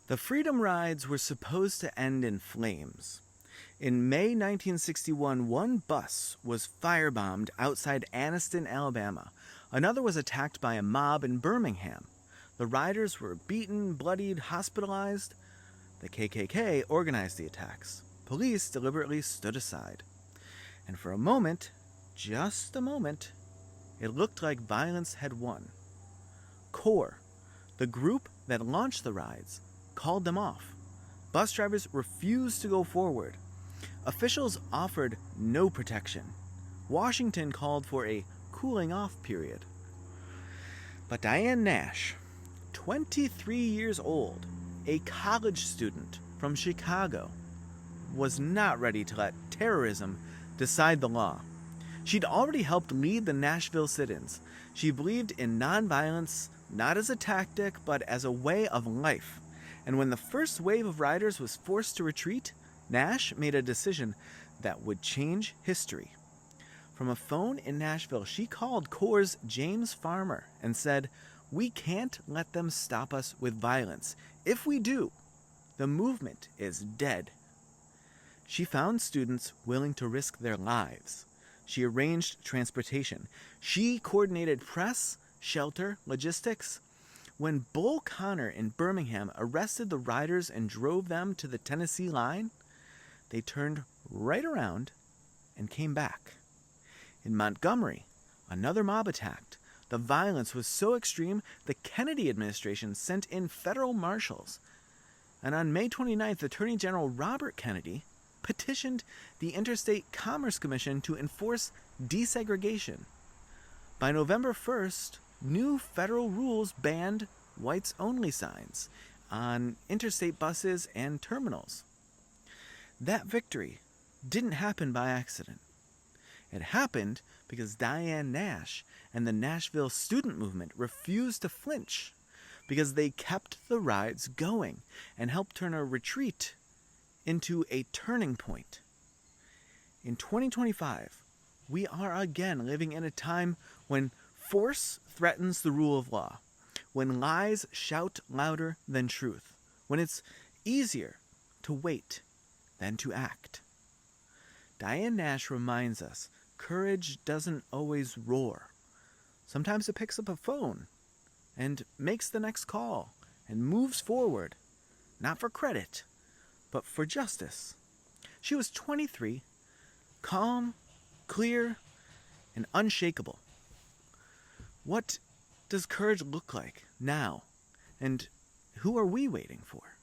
The Freedom Rides were supposed to end in flames. In May 1961, one bus was firebombed outside Anniston, Alabama. Another was attacked by a mob in Birmingham. The riders were beaten, bloodied, hospitalized. The KKK organized the attacks. Police deliberately stood aside. And for a moment, just a moment, it looked like violence had won. CORE, the group that launched the rides, called them off. Bus drivers refused to go forward. Officials offered no protection. Washington called for a cooling off period. But Diane Nash, 23 years old, a college student from Chicago, was not ready to let terrorism decide the law. She'd already helped lead the Nashville sit-ins. She believed in nonviolence not as a tactic but as a way of life. And when the first wave of riders was forced to retreat, Nash made a decision that would change history. From a phone in Nashville, she called CORE's James Farmer and said, "We can't let them stop us with violence. If we do, the movement is dead." She found students willing to risk their lives. She arranged transportation. She coordinated press, shelter, logistics. When Bull Connor in Birmingham arrested the riders and drove them to the Tennessee line, they turned right around and came back. In Montgomery, another mob attacked. The violence was so extreme, the Kennedy administration sent in federal marshals. And on May 29th, Attorney General Robert Kennedy petitioned the Interstate Commerce Commission to enforce desegregation. By November 1st, new federal rules banned whites-only signs on interstate buses and terminals. That victory didn't happen by accident. It happened because Diane Nash and the Nashville student movement refused to flinch, because they kept the rides going and helped turn a retreat into a turning point. In 2025, we are again living in a time when force threatens the rule of law, when lies shout louder than truth, when it's easier to wait than to act. Diane Nash reminds us courage doesn't always roar. Sometimes it picks up a phone and makes the next call and moves forward, not for credit, but for justice. She was 23, calm, clear, and unshakable. What does courage look like now? And who are we waiting for?